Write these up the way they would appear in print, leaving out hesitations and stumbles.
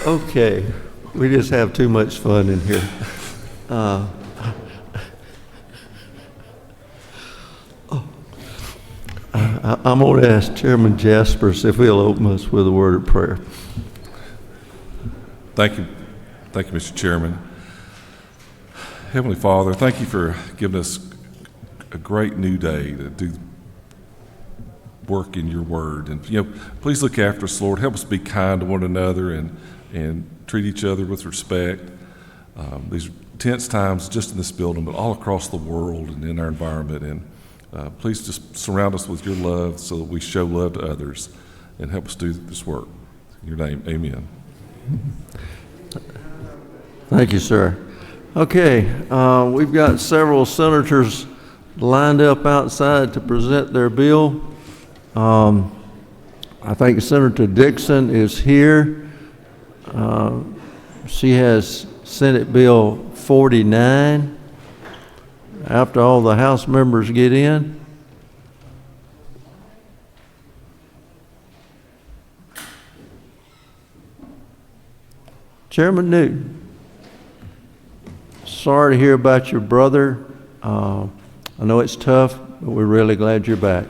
Okay, we just have too much fun in here. Uh, I'm going to ask Chairman Jaspers if he'll open us with a word of prayer. Thank you. Thank you, Mr. Chairman. Heavenly Father, thank you for giving us a great new day to do work in your word. And, please look after us, Lord. Help us be kind to one another and treat each other with respect. These tense times just in this building, but all across the world and in our environment. And please just surround us with your love so that we show love to others and help us do this work. In your name, amen. Thank you, sir. Okay, we've got several senators lined up outside to present their bill. I think Senator Dixon is here. She has Senate Bill 49. After all the House members get in. Chairman Newton, sorry to hear about your brother. I know it's tough, but we're really glad you're back.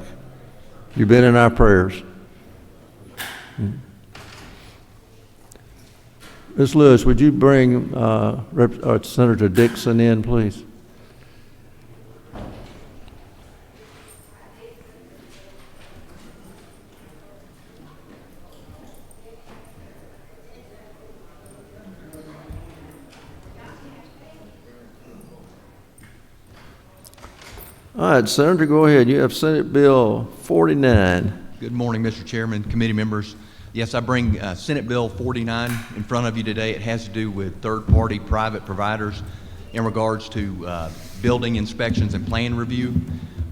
You've been in our prayers. Ms. Lewis, would you bring Senator Dixon in, please? All right, Senator, go ahead. You have Senate Bill 49. Good morning, Mr. Chairman, committee members. Yes, I bring Senate Bill 49 in front of you today. It has to do with third-party private providers in regards to building inspections and plan review.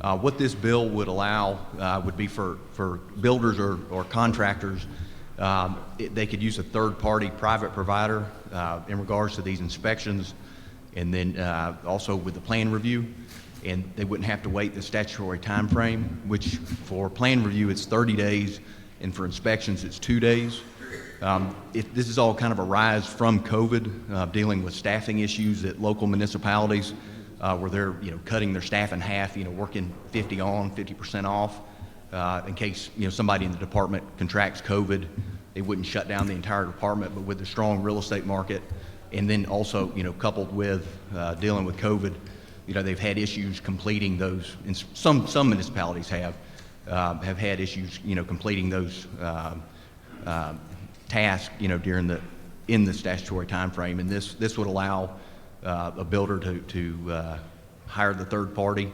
What this bill would allow would be for builders or contractors, they could use a third-party private provider in regards to these inspections, and then also with the plan review. And they wouldn't have to wait the statutory time frame, which for plan review it's 30 days, and for inspections it's 2 days. This is all kind of a rise from COVID, dealing with staffing issues at local municipalities, where they're cutting their staff in half, working 50 on, 50% off, in case somebody in the department contracts COVID. They wouldn't shut down the entire department, but with the strong real estate market, and then also coupled with dealing with COVID. They've had issues completing those, and some municipalities have had issues, completing those tasks, in the statutory time frame. And this would allow a builder to hire the third party.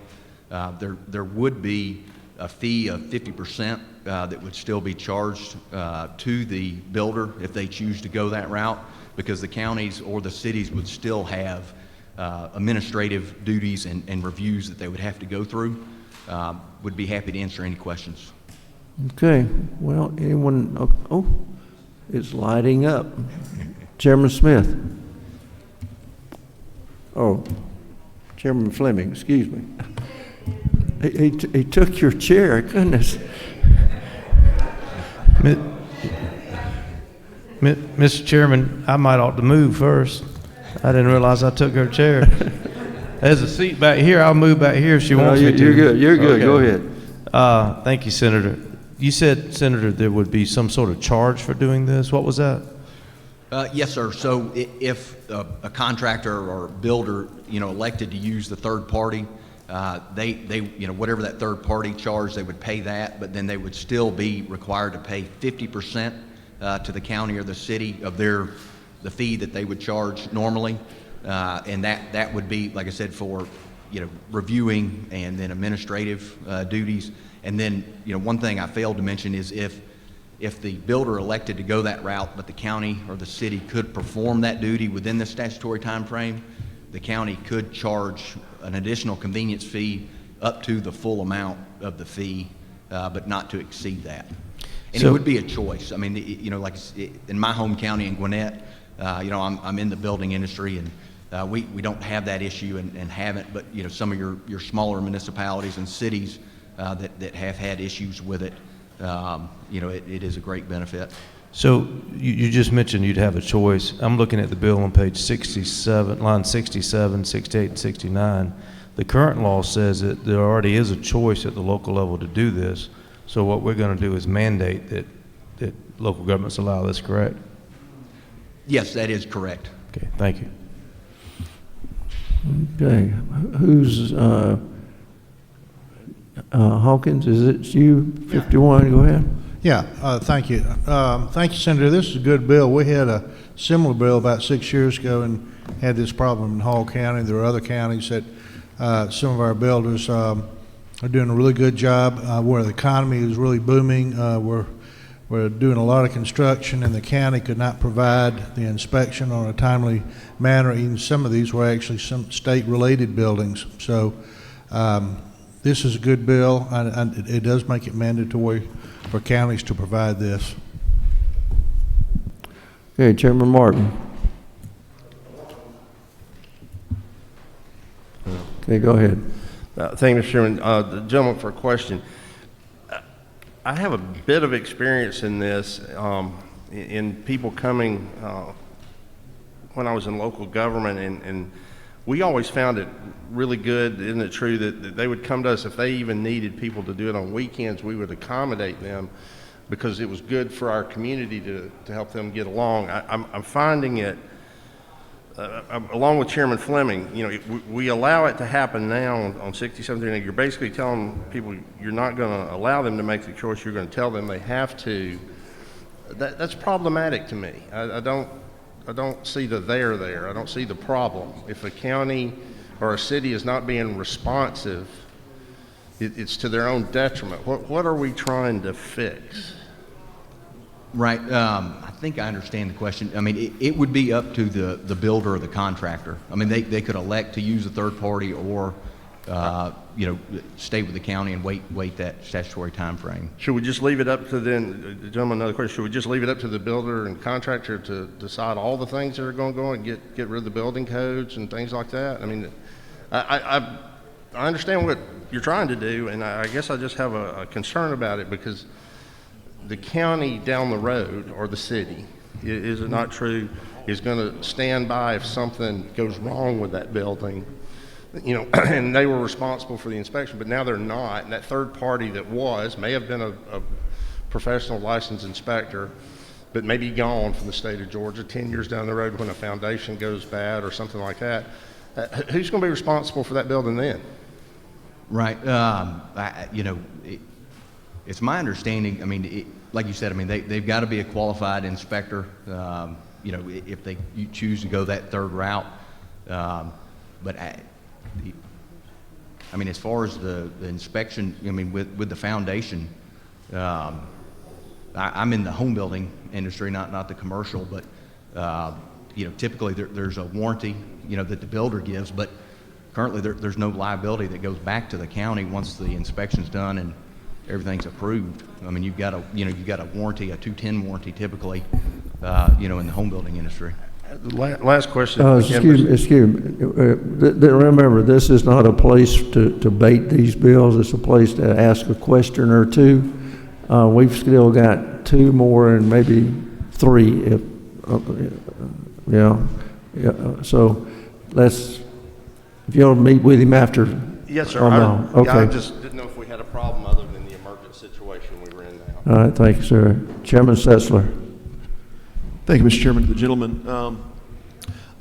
There would be a fee of 50% that would still be charged to the builder if they choose to go that route, because the counties or the cities would still have administrative duties and reviews that they would have to go through. Would be happy to answer any questions. Okay, well, anyone, oh, it's lighting up. Chairman Smith. Oh, Chairman Fleming, excuse me. He took your chair, goodness. Mr. Chairman, I might ought to move first. I didn't realize I took her chair. There's a seat back here. I'll move back here if she wants me to. You're good. You're good. Okay. Go ahead. Thank you, Senator. You said, Senator, there would be some sort of charge for doing this. What was that? Yes, sir. So if a contractor or builder, elected to use the third party, they whatever that third party charge, they would pay that, but then they would still be required to pay 50% to the county or the city of the fee that they would charge normally, and that would be, like I said, for reviewing and then administrative duties. And then one thing I failed to mention is if the builder elected to go that route, but the county or the city could perform that duty within the statutory time frame, the county could charge an additional convenience fee up to the full amount of the fee, but not to exceed that. And so, it would be a choice. I mean, like in my home county in Gwinnett, I'm in the building industry, and we don't have that issue and haven't, but some of your smaller municipalities and cities that have had issues with it, it is a great benefit. So you just mentioned you'd have a choice. I'm looking at the bill on page 67, line 67, 68, and 69. The current law says that there already is a choice at the local level to do this. So what we're going to do is mandate that local governments allow this, correct? Yes, that is correct. Okay, thank you. Okay, who's, Hawkins, is it you, 51, go ahead. Yeah, thank you. Thank you, Senator. This is a good bill. We had a similar bill about 6 years ago and had this problem in Hall County. There are other counties that some of our builders are doing a really good job where the economy is really booming. We're doing a lot of construction, and the county could not provide the inspection on a timely manner. Even some of these were actually some state-related buildings. So this is a good bill, and it does make it mandatory for counties to provide this. Okay, Chairman Martin. Okay, go ahead. Thank you, Mr. Chairman. The gentleman for a question. I have a bit of experience in this, in people coming, when I was in local government, and we always found it really good, isn't it true, that they would come to us if they even needed people to do it on weekends. We would accommodate them because it was good for our community to help them get along. I'm finding it, along with Chairman Fleming, you know, we allow it to happen now on 67. You're basically telling people you're not going to allow them to make the choice. You're going to tell them they have to. That's problematic to me. I don't see the there. I don't see the problem. If a county or a city is not being responsive, it's to their own detriment. What are we trying to fix? Right. I think I understand the question. I mean, it would be up to the builder or the contractor. I mean, they could elect to use a third party or, you know, stay with the county and wait that statutory time frame. Should we just leave it up to then, gentlemen, another question, should we just leave it up to the builder and contractor to decide all the things that are going to go and get rid of the building codes and things like that? I mean, I understand what you're trying to do, and I guess I just have a concern about it because the county down the road, or the city, is it not true, is going to stand by if something goes wrong with that building, you know, and they were responsible for the inspection, but now they're not, and that third party that may have been a professional licensed inspector, but maybe gone from the state of Georgia 10 years down the road when a foundation goes bad or something like that. Who's going to be responsible for that building then? Right. You know, it's my understanding, I mean, like you said, I mean, they've got to be a qualified inspector, you know, if you choose to go that third route. But I mean, as far as the inspection, I mean, with the foundation, I'm in the home building industry, not the commercial, but, you know, typically there's a warranty, you know, that the builder gives, but currently there's no liability that goes back to the county once the inspection's done and everything's approved. I mean, you've got a warranty, a 210 warranty typically, you know, in the home building industry. Last question. Excuse me. Remember, this is not a place to bait these bills. It's a place to ask a question or two. We've still got two more and maybe three, if so if you'll meet with him after. Yes, sir. Oh, no. Okay. I just didn't know if we had a problem other than the emergent situation we were in now. All right, thank you, sir. Chairman Setzler. Thank you, Mr. Chairman. The gentleman,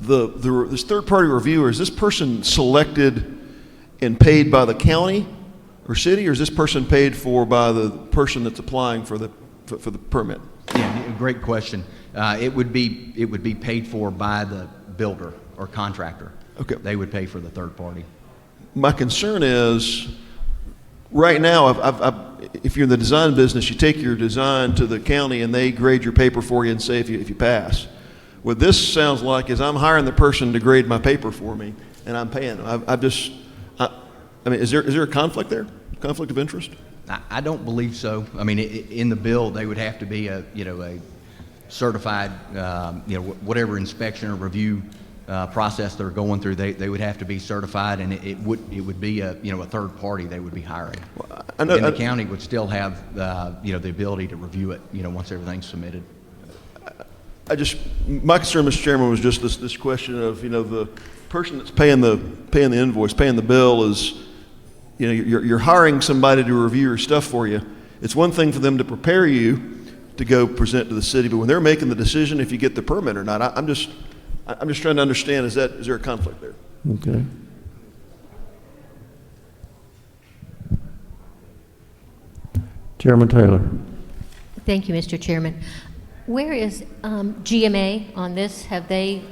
this third-party reviewer, is this person selected and paid by the county or city, or is this person paid for by the person that's applying for the permit? Yeah, great question. It would be paid for by the builder or contractor. Okay. They would pay for the third party. My concern is, right now, if you're in the design business, you take your design to the county and they grade your paper for you and say if you pass. What this sounds like is I'm hiring the person to grade my paper for me and I'm paying them. I mean, is there a conflict there? Conflict of interest? I don't believe so. I mean, in the bill, they would have to be a certified, whatever inspection or review process they're going through. They would have to be certified, and it would be a third party they would be hiring. I know, and the county would still have the ability to review it once everything's submitted. my concern, Mr. Chairman, was just this question of, the person that's paying the invoice, paying the bill is, you're hiring somebody to review your stuff for you. It's one thing for them to prepare you to go present to the city, but when they're making the decision if you get the permit or not, I'm just trying to understand, is there a conflict there? Okay. Chairman Taylor. Thank you, Mr. Chairman. Where is GMA on this? Have they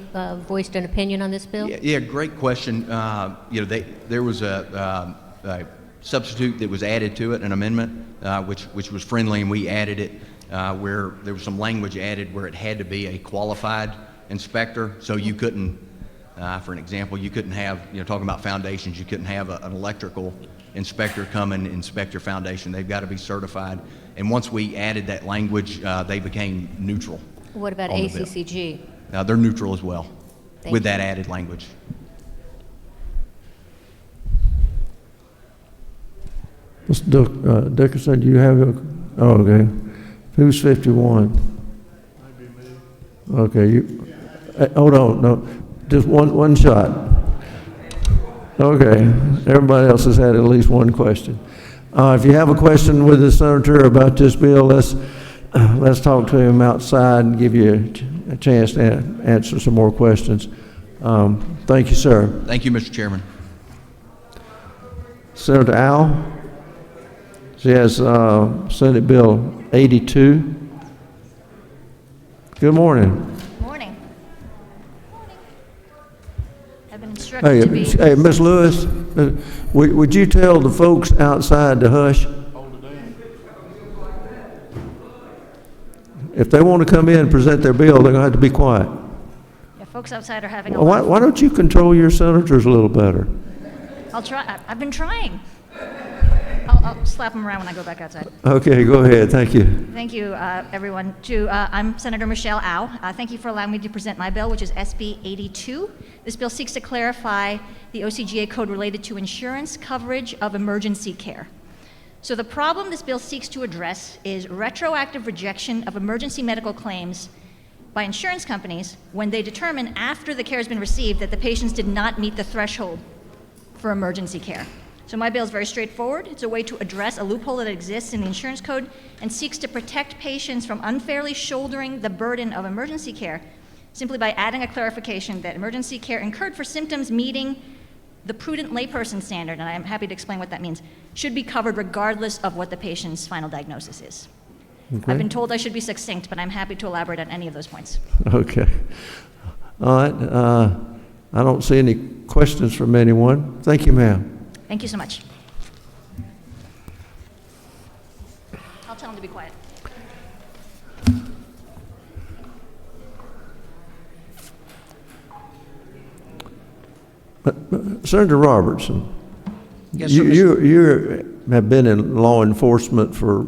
voiced an opinion on this bill? Yeah, great question. There was a substitute that was added to it, an amendment, which was friendly, and we added it where there was some language added where it had to be a qualified inspector. So you couldn't, for an example, you couldn't have, talking about foundations, you couldn't have an electrical inspector come and inspect your foundation. They've got to be certified. And once we added that language, they became neutral. What about on the bill. ACCG? They're neutral as well Thank with you. that added language. Mr. Dickerson, do you have okay. Who's 51? Okay, hold on, no, just one shot. Okay, everybody else has had at least one question. If you have a question with the senator about this bill, let's talk to him outside and give you a chance to answer some more questions. Thank you, sir. Thank you, Mr. Chairman. Senator Al, she has Senate Bill 82. Good morning. Morning. I've been Hey, instructed to be... hey, Ms. Lewis, would you tell the folks outside to hush? If they want to come in and present their bill, they're going to have to be quiet. Yeah, folks outside are having a lot Why don't you control your senators a little better? I'll try. I've been trying. I'll slap them around when I go back outside. Okay, go ahead. Thank you. Thank you, everyone. I'm Senator Michelle Au. Thank you for allowing me to present my bill, which is SB 82. This bill seeks to clarify the OCGA code related to insurance coverage of emergency care. So the problem this bill seeks to address is retroactive rejection of emergency medical claims by insurance companies when they determine after the care has been received that the patients did not meet the threshold for emergency care. So my bill is very straightforward. It's a way to address a loophole that exists in the insurance code and seeks to protect patients from unfairly shouldering the burden of emergency care simply by adding a clarification that emergency care incurred for symptoms meeting the prudent layperson standard, and I am happy to explain what that means, should be covered regardless of what the patient's final diagnosis is. Okay. I've been told I should be succinct, but I'm happy to elaborate on any of those points. Okay. All right. I don't see any questions from anyone. Thank you, ma'am. Thank you so much. I'll tell them to be quiet. Senator Robertson. Yes, sir, You have been in law enforcement for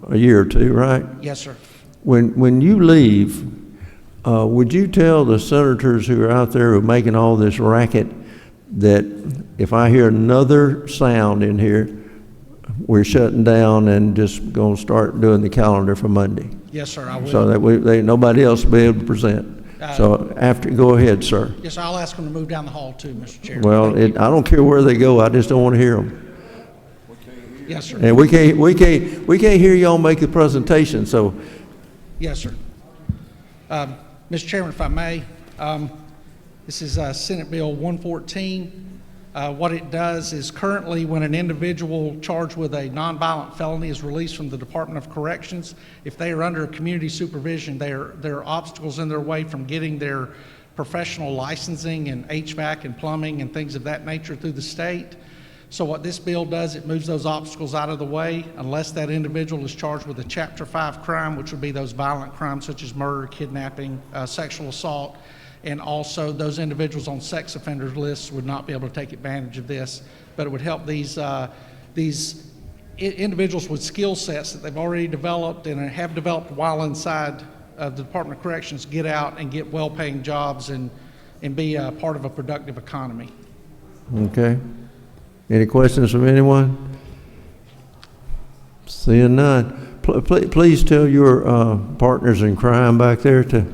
a year or two, right? Yes, sir. When you leave, would you tell the senators who are out there who are making all this racket that if I hear another sound in here, we're shutting down and just going to start doing the calendar for Monday? Yes, sir, I will. So that nobody else will be able to present. So go ahead, sir. Yes, I'll ask them to move down the hall too, Mr. Chairman. Well, I don't care where they go. I just don't want to hear them. Yes, sir. And we can't hear y'all make the presentation. So, Yes, sir. Mr. Chairman, if I may, this is Senate Bill 114. What it does is currently when an individual charged with a nonviolent felony is released from the Department of Corrections, if they are under community supervision, there are obstacles in their way from getting their professional licensing in HVAC and plumbing and things of that nature through the state. So what this bill does, it moves those obstacles out of the way unless that individual is charged with a Chapter 5 crime, which would be those violent crimes such as murder, kidnapping, sexual assault, and also those individuals on sex offenders lists would not be able to take advantage of this. But it would help these individuals with skill sets that they've already developed and have developed while inside of the Department of Corrections get out and get well-paying jobs and be part of a productive economy. okay. Any questions from anyone? Seeing none. Please tell your partners in crime back there to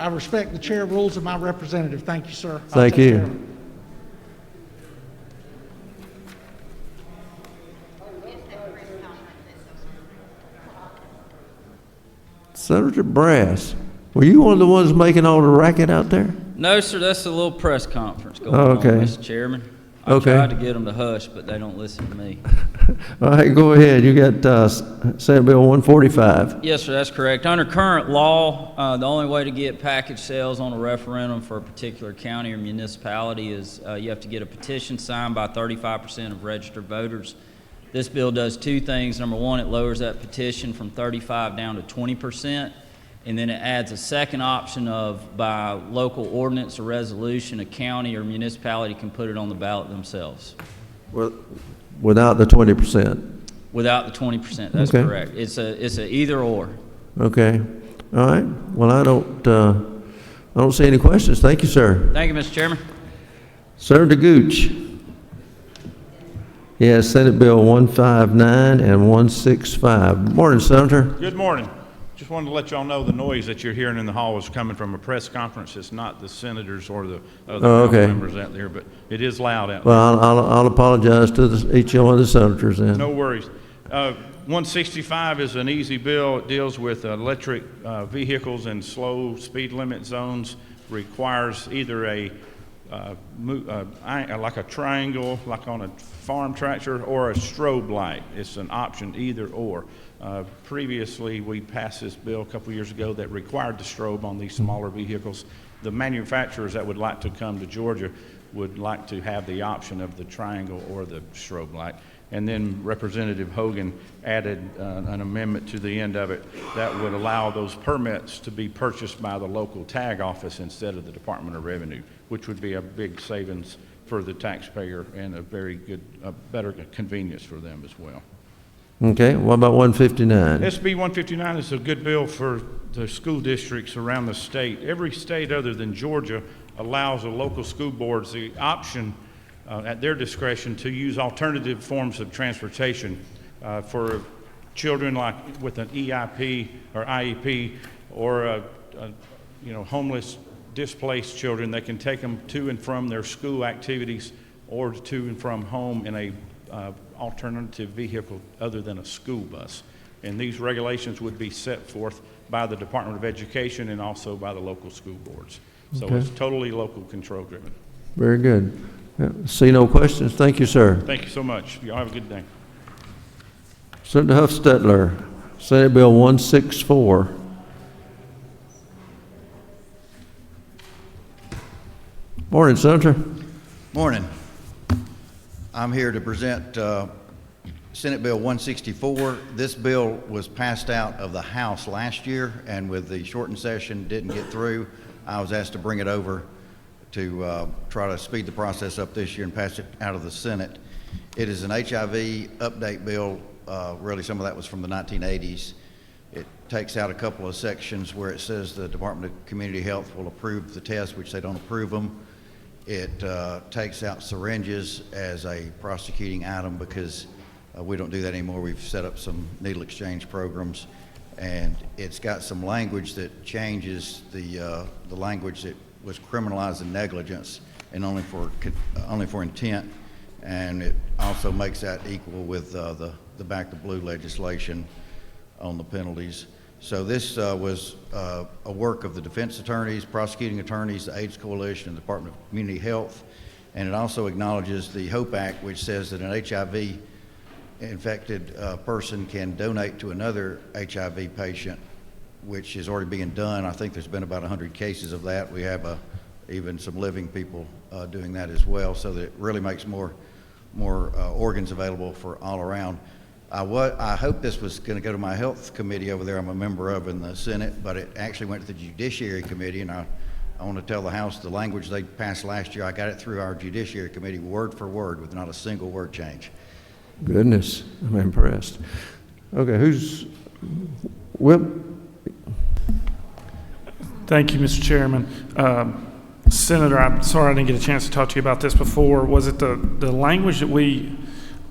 I respect the chair rules of my representative. Thank you, sir. I'll Thank take you. care of it. Senator Brass, were you one of the ones making all the racket out there? No, sir, that's a little press conference going Oh, on, okay. Mr. Chairman. I Okay. tried to get them to hush, but they don't listen to me. All right, go ahead. You got Senate Bill 145. Yes, sir, that's correct. Under current law, the only way to get package sales on a referendum for a particular county or municipality is you have to get a petition signed by 35% of registered voters. This bill does two things. Number one, it lowers that petition from 35 down to 20%. And then it adds a second option of by local ordinance or resolution, a county or municipality can put it on the ballot themselves. Without the 20%. Without the 20%, that's Okay. correct. It's a either or. Okay. All right. Well, I don't see any questions. Thank you, sir. Thank you, Mr. Chairman. Senator Gooch. Yes, Senate Bill 159 and 165. Morning, Senator. Good morning. Just wanted to let y'all know the noise that you're hearing in the hall is coming from a press conference. It's not the senators or the other okay. members out there, but it is loud out Well, I'll apologize to each one of the senators then. there. No worries. 165 is an easy bill. It deals with electric vehicles and slow speed limit zones. Requires either like a triangle, like on a farm tractor, or a strobe light. It's an option, either or. Previously, we passed this bill a couple years ago that required the strobe on these smaller vehicles. The manufacturers that would like to come to Georgia would like to have the option of the triangle or the strobe light. And then Representative Hogan added an amendment to the end of it that would allow those permits to be purchased by the local tag office instead of the Department of Revenue, which would be a big savings for the taxpayer and a very good, better convenience for them as well. Okay, what about 159? SB 159 is a good bill for the school districts around the state. Every state other than Georgia allows the local school boards the option at their discretion to use alternative forms of transportation for children like with an EIP or IEP or homeless, displaced children. They can take them to and from their school activities or to and from home in a alternative vehicle other than a school bus. And these regulations would be set forth by the Department of Education and also by the local school boards. So Okay. it's totally local control driven. Very good. Yeah, see no questions. Thank you, sir. Thank you so much. Y'all have a good day. Senator Huffstetler, Senate Bill 164. Morning, Senator. Morning. I'm here to present Senate Bill 164. This bill was passed out of the House last year, and with the shortened session, didn't get through. I was asked to bring it over to try to speed the process up this year and pass it out of the Senate. It is an HIV update bill. Really, some of that was from the 1980s. It takes out a couple of sections where it says the Department of Community Health will approve the tests, which they don't approve them. It takes out syringes as a prosecuting item because we don't do that anymore. We've set up some needle exchange programs, and it's got some language that changes the language that was criminalizing negligence and only for intent, and it also makes that equal with the Back the Blue legislation on the penalties. So this was a work of the defense attorneys, prosecuting attorneys, the AIDS Coalition, and the Department of Community Health, and it also acknowledges the HOPE Act, which says that an HIV infected person can donate to another HIV patient, which is already being done. I think there's been about 100 cases of that. We have even some living people doing that as well, so that it really makes more organs available for all around. I hope this was going to go to my health committee over there I'm a member of in the Senate, but it actually went to the Judiciary Committee, and I want to tell the House the language they passed last year, I got it through our Judiciary Committee word for word with not a single word change. Goodness, I'm impressed. Okay, who's Whip? Thank you, Mr. Chairman. Senator, I'm sorry I didn't get a chance to talk to you about this before. Was it the language that we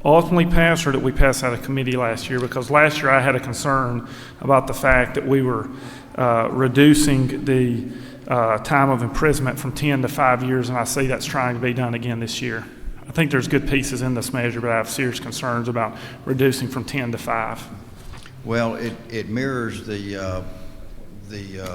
ultimately passed or that we passed out of committee last year? Because last year I had a concern about the fact that we were reducing the time of imprisonment from 10 to 5 years, and I see that's trying to be done again this year. I think there's good pieces in this measure, but I have serious concerns about reducing from 10 to 5. Well, it mirrors the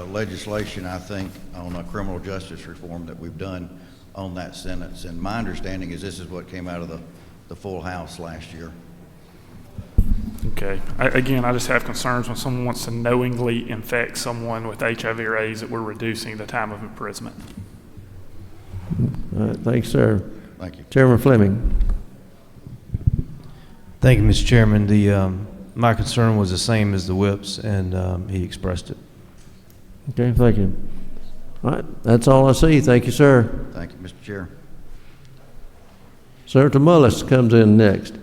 legislation, I think, on criminal justice reform that we've done on that sentence. And my understanding is this is what came out of the full House last year. Okay. Again, I just have concerns when someone wants to knowingly infect someone with HIV or AIDS that we're reducing the time of imprisonment. All right, thanks, sir. Thank you. Chairman Fleming. Thank you, Mr. Chairman. My concern was the same as the whip's, and he expressed it. Okay, thank you. All right, that's all I see. Thank you, sir. Thank you, Mr. Chair. Senator Mullis comes in next.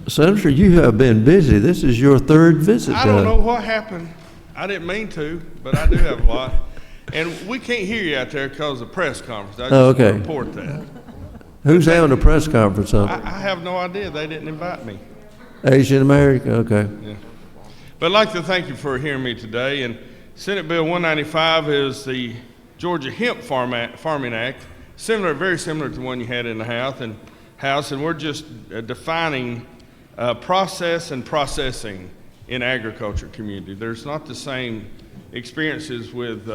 Senator, you have been busy. This is your third visit. I don't know what happened. I didn't mean to, but I do have a lot. And we can't hear you out there because of the press conference. I just want to report that. Who's having a press conference on it? I have no idea. They didn't invite me. Asian American, okay. Yeah. But I'd like to thank you for hearing me today. And Senate Bill 195 is the Georgia Hemp Farming Act, very similar to the one you had in the House, and we're just defining process and processing in agriculture community. There's not the same experiences with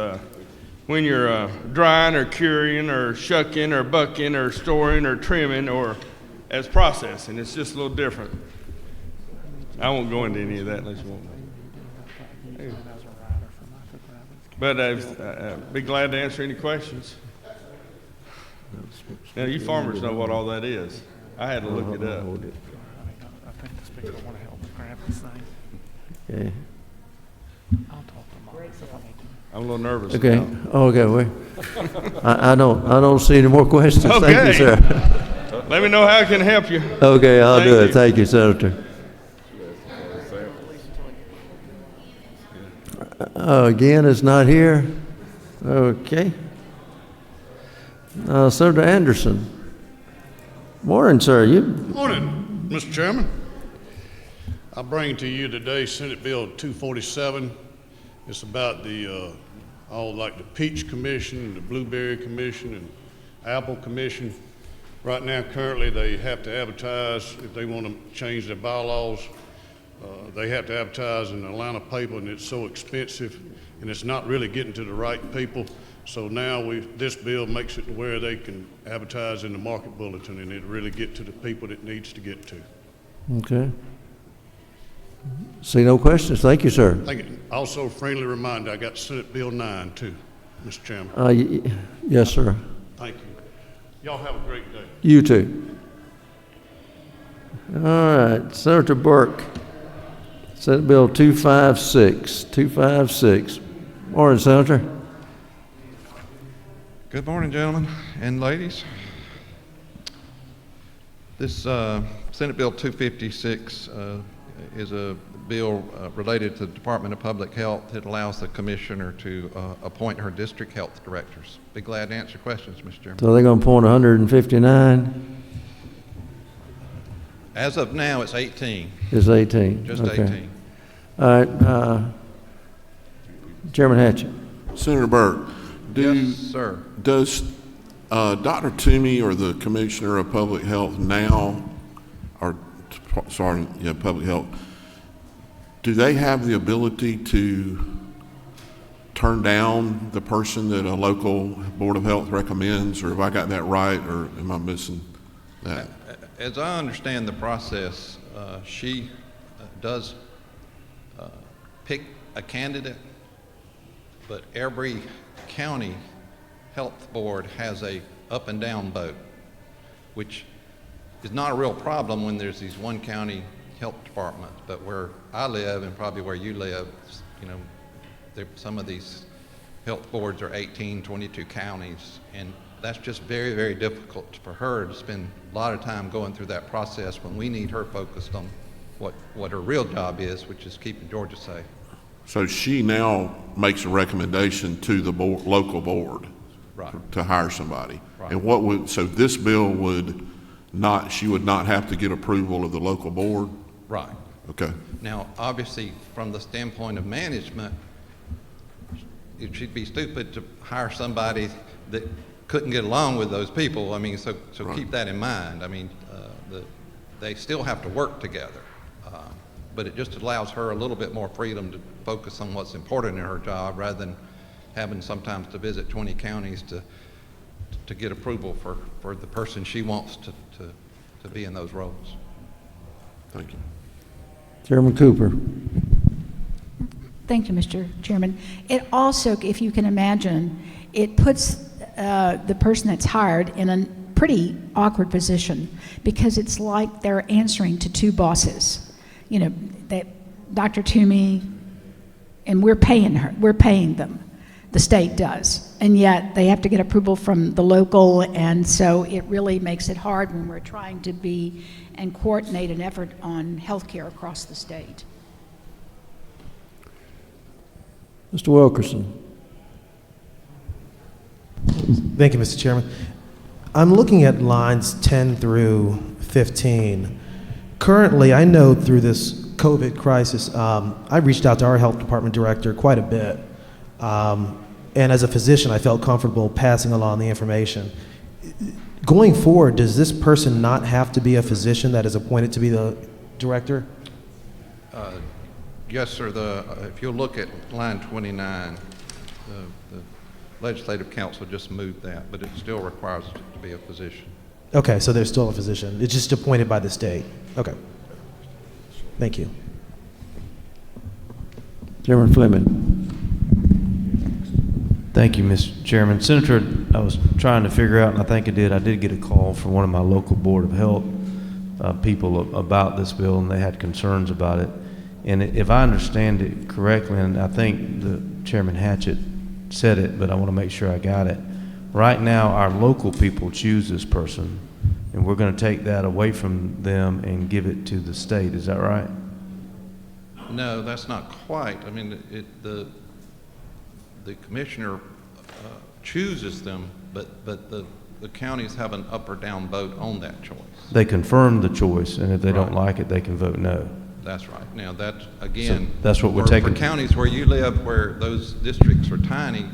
when you're drying or curing or shucking or bucking or storing or trimming or as processing. It's just a little different. I won't go into any of that unless you want me. But I'd be glad to answer any questions. Now, you farmers know what all that is. I had to look it up. I think the speaker will want to help grab this thing. Okay. I'll talk to Mike. I'm a little nervous. Okay. Now. Okay. Wait. I don't see any more questions. Okay. Thank you, sir. Let me know how I can help you. Okay, I'll do it. Thank you, Senator. Again, is not here. Okay. Senator Anderson. Morning, sir. Morning, Mr. Chairman. I bring to you today Senate Bill 247. It's about the the Peach Commission, the Blueberry Commission, and Apple Commission. Right now, currently, they have to advertise if they want to change their bylaws. They have to advertise in the Atlanta paper, and it's so expensive, and it's not really getting to the right people. So now this bill makes it to where they can advertise in the market bulletin, and it really get to the people it needs to get to. Okay. See no questions. Thank you, sir. Thank you. Also, friendly reminder, I got Senate Bill 9 too, Mr. Chairman. Yes, sir. Thank you. Y'all have a great day. You too. All right, Senator Burke. Senate Bill 256. 256. Morning, Senator. Good morning, gentlemen and ladies. This Senate Bill 256 is a bill related to the Department of Public Health. It allows the commissioner to appoint her district health directors. Be glad to answer questions, Mr. Chairman. So they're going to appoint 159? As of now, it's 18. It's 18. Just okay. 18. All right. Chairman Hatchett. Senator Burke, Yes, sir. Does Dr. Toomey or the Commissioner of Public Health now, Public Health, do they have the ability to turn down the person that a local Board of Health recommends, or have I got that right, or am I missing that? As I understand the process, she does pick a candidate, but every county health board has a up and down vote, which is not a real problem when there's these one county health departments. But where I live, and probably where you live, some of these health boards are 18, 22 counties, and that's just very, very difficult for her to spend a lot of time going through that process when we need her focused on what her real job is, which is keeping Georgia safe. So she now makes a recommendation to the local board, right, to hire somebody. Right. And so this bill she would not have to get approval of the local board? Right. Okay. Now, obviously, from the standpoint of management, it should be stupid to hire somebody that couldn't get along with those people. I mean, so Right. keep that in mind. I mean, they still have to work together. But it just allows her a little bit more freedom to focus on what's important in her job rather than having sometimes to visit 20 counties to get approval for the person she wants to be in those roles. Thank you. Chairman Cooper. Thank you, Mr. Chairman. It also, if you can imagine, it puts the person that's hired in a pretty awkward position because it's like they're answering to two bosses. You know, that Dr. Toomey, and we're paying them. The state does. And yet they have to get approval from the local, and so it really makes it hard when we're trying to be and coordinate an effort on health care across the state. Mr. Wilkerson. Thank you, Mr. Chairman. I'm looking at lines 10 through 15. Currently, I know through this COVID crisis, I reached out to our health department director quite a bit. And as a physician, I felt comfortable passing along the information. Going forward, does this person not have to be a physician that is appointed to be the director? Yes, sir. If you'll look at line 29, the Legislative Council just moved that, but it still requires it to be a physician. Okay, so there's still a physician. It's just appointed by the state. Okay. Thank you. Chairman Fleming. Thank you, Mr. Chairman. Senator, I was trying to figure out, and I think I did get a call from one of my local Board of Health people about this bill, and they had concerns about it. And if I understand it correctly, and I think the Chairman Hatchett said it, but I want to make sure I got it. Right now, our local people choose this person, and we're going to take that away from them and give it to the state. Is that right? No, that's not quite. I mean, the commissioner chooses them, but the counties have an up or down vote on that choice. They confirm the choice, and if they don't Right. like it, they can vote no. That's right. Now, that, again, So that's what we're for taking. counties where you live, where those districts are tiny,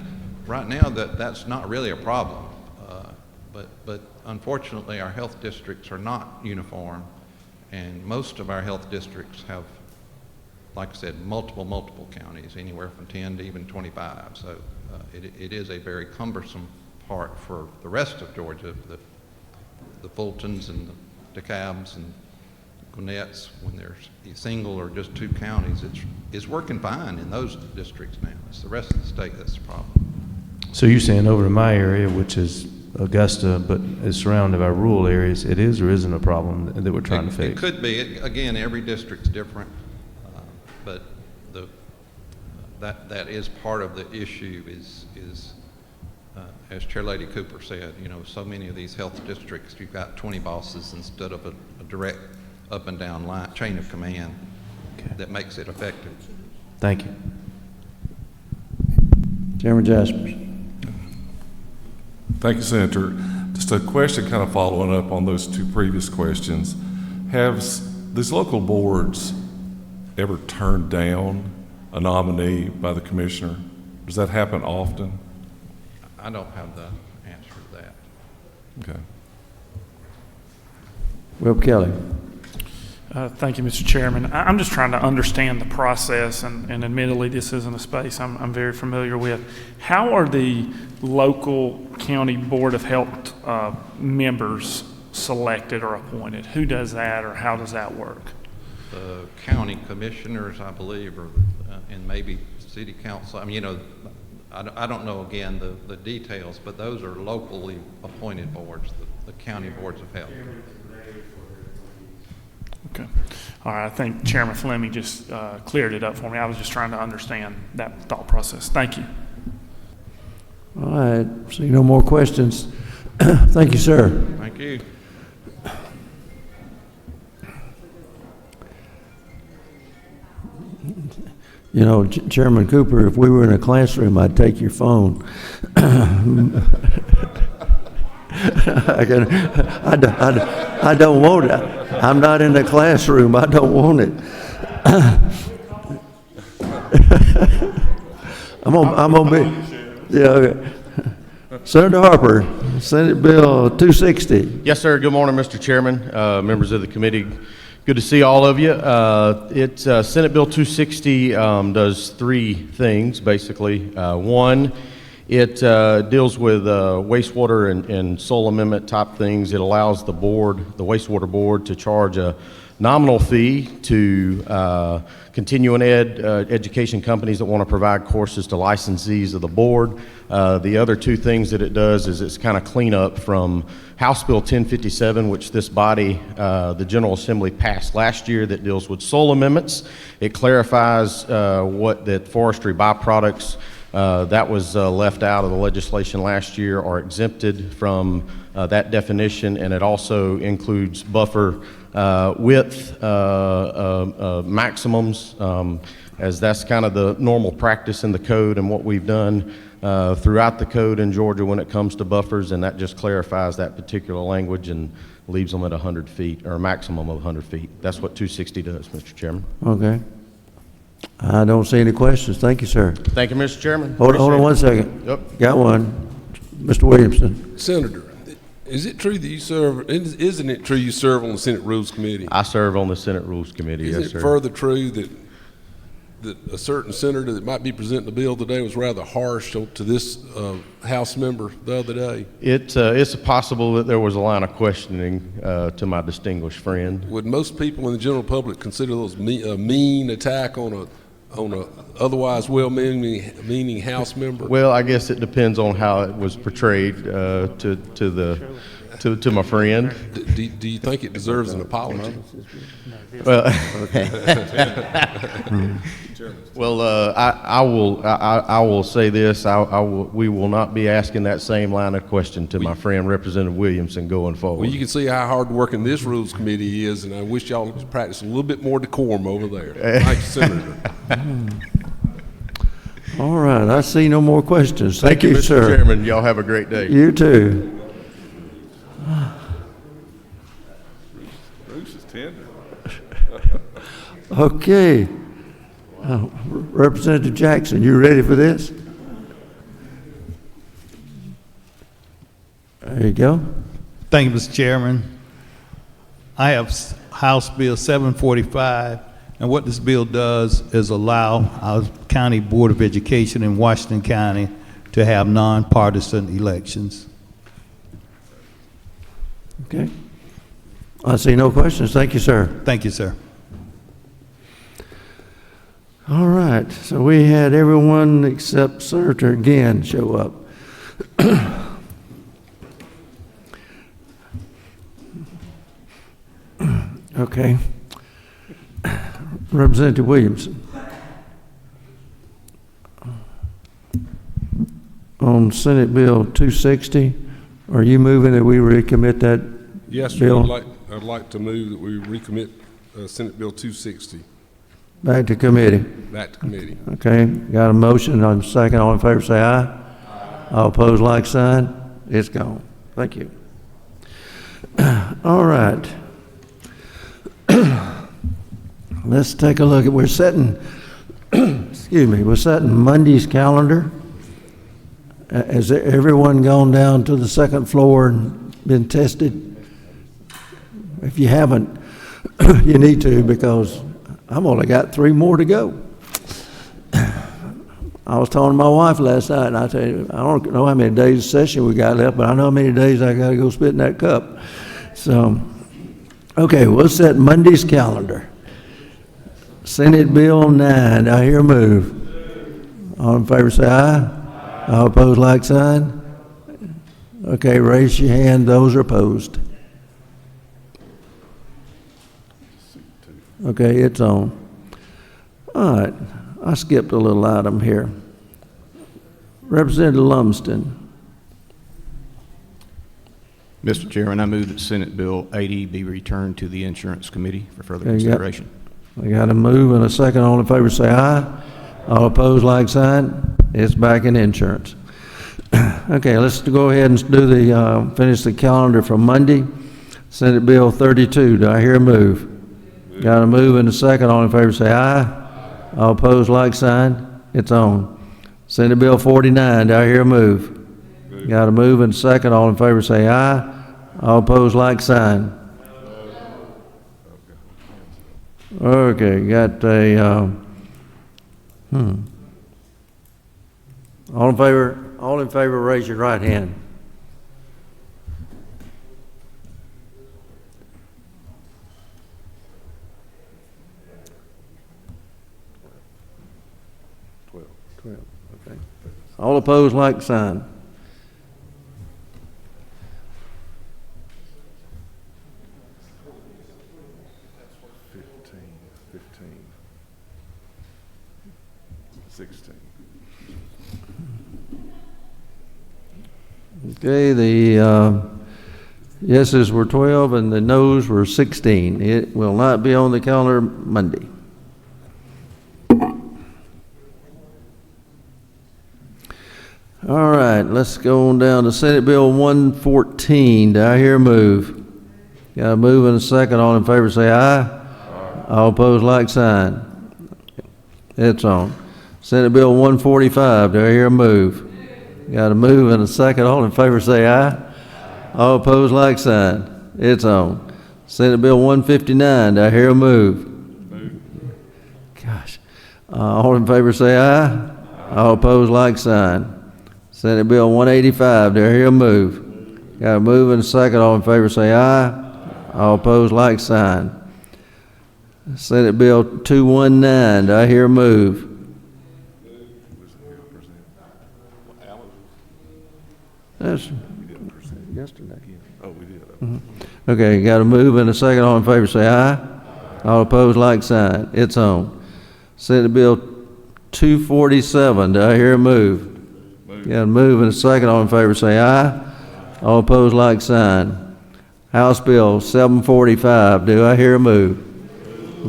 right now, that's not really a problem. But unfortunately, our health districts are not uniform, and most of our health districts have, like I said, multiple counties, anywhere from 10 to even 25. So it is a very cumbersome part for the rest of Georgia, the Fultons and the DeKalbs and Gwinnett's, when there's a single or just two counties. It's working fine in those districts now. It's the rest of the state that's the problem. So you're saying over to my area, which is Augusta, but is surrounded by rural areas, it is or isn't a problem that we're trying to fix? It could be. Again, every district's different, but that is part of the issue is as Chair Lady Cooper said, you know, so many of these health districts, you've got 20 bosses instead of a direct up and down line, chain of command that makes it effective. Thank you. Chairman Jaspers. Thank you, Senator. Just a question kind of following up on those two previous questions. Have these local boards ever turned down a nominee by the commissioner? Does that happen often? I don't have the answer to that. Okay. Will Kelly. Thank you, Mr. Chairman. I'm just trying to understand the process, and admittedly, this isn't a space I'm very familiar with. How are the local county Board of Health members selected or appointed? Who does that, or how does that work? The county commissioners, I believe, or and maybe city council. I mean, you know, I don't know, again, the details, but those are locally appointed boards, the county boards of health. Okay. All right. I think Chairman Fleming just cleared it up for me. I was just trying to understand that thought process. Thank you. All right. See no more questions. Thank you, sir. Thank you. You know, Chairman Cooper, if we were in a classroom, I'd take your phone. I'd I don't want it. I'm not in the classroom. I don't want it. I'm gonna be, yeah, okay. Senator Harper, Senate Bill 260. Yes, sir. Good morning, Mr. Chairman, members of the committee. Good to see all of you. It's Senate Bill 260 does three things, basically. One, it deals with wastewater and soil amendment type things. It allows the board, the wastewater board, to charge a nominal fee to continuing education companies that want to provide courses to licensees of the board. The other two things that it does is it's kind of cleanup from House Bill 1057, which this body, the General Assembly, passed last year, that deals with soil amendments. It clarifies what that forestry byproducts that was left out of the legislation last year are exempted from that definition, and it also includes buffer width maximums, as that's kind of the normal practice in the code and what we've done throughout the code in Georgia when it comes to buffers, and that just clarifies that particular language and leaves them at 100 feet, or a maximum of 100 feet. That's what 260 does, Mr. Chairman. Okay. I don't see any questions. Thank you, sir. Thank you, Mr. Chairman. Hold on Appreciate one it. second. Yep. Got one. Mr. Williamson. Senator, is it true that you serve, isn't it true you serve on the Senate Rules Committee? I serve on the Senate Rules Committee, Isn't yes, it sir. further true that a certain senator that might be presenting the bill today was rather harsh to this House member the other day? It's possible that there was a line of questioning to my distinguished friend. Would most people in the general public consider those a mean attack on a otherwise well-meaning House member? Well, I guess it depends on how it was portrayed to my friend. Do you think it deserves an apology? Well, I will say this. We will not be asking that same line of question to my friend Representative Williamson going forward. Well, you can see how hard working this Rules Committee is, and I wish y'all could practice a little bit more decorum over there. Thank you, Senator. All right, I see no more questions. Thank you, Mr. sir. Chairman. Y'all have a great day. You too. Bruce is tender. Okay. Representative Jackson, you ready for this? There you go. Thank you, Mr. Chairman. I have House Bill 745, and what this bill does is allow our County Board of Education in Washington County to have nonpartisan elections. Okay. I see no questions. Thank you, sir. Thank you, sir. All right, so we had everyone except Senator Gann show up. Okay. Representative Williamson. On Senate Bill 260, are you moving that we recommit that Yes, sir. bill I'd like to move that we recommit Senate Bill 260 back to committee? back to committee. Okay, got a motion on second. All in favor say aye. All opposed, like sign. It's gone. Thank you. All right. Let's take a look at, we're setting, excuse me, we're setting Monday's calendar. Has everyone gone down to the second floor and been tested? If you haven't, you need to, because I've only got 3 more to go. I was talking to my wife last night, and I tell you, I don't know how many days of session we got left, but I know how many days I got to go spit in that cup. So, okay, we'll set Monday's calendar. Senate Bill 9, I hear a move. All in favor say aye. All opposed, like sign. Okay, raise your hand, those are opposed. Okay, it's on. All right, I skipped a little item here. Representative Lumsden. Mr. Chairman, I move that Senate Bill 80 be returned to the Insurance Committee for further Okay, consideration. We got a move and a second. All in favor say aye. All opposed, like sign. It's back in insurance. Okay, let's go ahead and do finish the calendar for Monday. Senate Bill 32, do I hear a move? Got a move and a second. All in favor say aye. All opposed, like sign. It's on. Senate Bill 49, do I hear a move? Got a move and a second. All in favor say aye. All opposed, like sign. Okay, got a, all in favor, raise your right hand. Okay. All opposed, like sign. Okay, the yeses were 12 and the noes were 16. It will not be on the calendar Monday. All right, let's go on down to Senate Bill 114. Do I hear a move? Got a move and a second. All in favor say aye. All opposed, like sign. It's on. Senate Bill 145. Do I hear a move? Got a move and a second. All in favor say aye. All opposed, like sign. It's on. Senate Bill 159. Do I hear a move? Gosh. All in favor say aye. All opposed, like sign. Senate Bill 185. Do I hear a move? Got a move and a second. All in favor say aye. All opposed, like sign. Senate Bill 219. Do I hear a move? That's yesterday. Oh, we did. Mm-hmm. Okay, got a move and a second. All in favor say aye. All opposed, like sign. It's on. Senate Bill 247. Do I hear a move? Got a move and a second. All in favor say aye. All opposed, like sign. House Bill 745. Do I hear a move?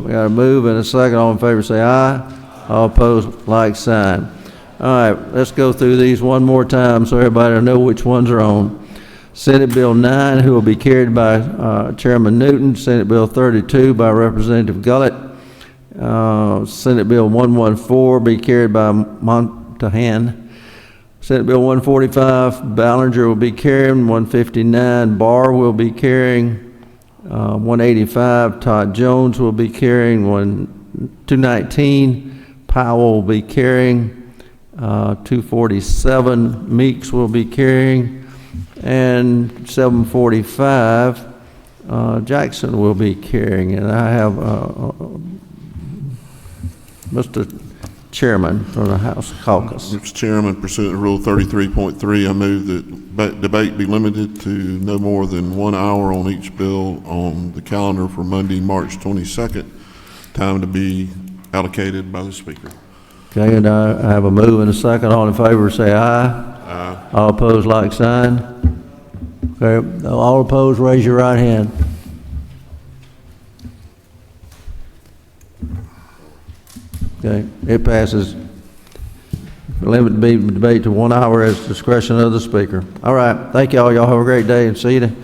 We got a move and a second. All in favor say aye. All opposed, like sign. All right, let's go through these one more time so everybody will know which ones are on. Senate Bill 9, who will be carried by Chairman Newton. Senate Bill 32 by Representative Gullett. Senate Bill 114 be carried by Montahan. Senate Bill 145, Ballinger will be carrying. 159, Barr will be carrying. 185, Todd Jones will be carrying. 219, Powell will be carrying. 247, Meeks will be carrying. And 745, Jackson will be carrying. And I have Mr. Chairman from the House Caucus. Mr. Chairman, pursuant to Rule 33.3, I move that debate be limited to no more than 1 hour on each bill on the calendar for Monday, March 22nd. Time to be allocated by the Speaker. Okay, and I have a move and a second. All in favor say aye. Aye. All opposed, like sign. Okay, all opposed, raise your right hand. Okay, it passes. Limit the debate to 1 hour as discretion of the Speaker. All right, thank y'all. Y'all have a great day and see you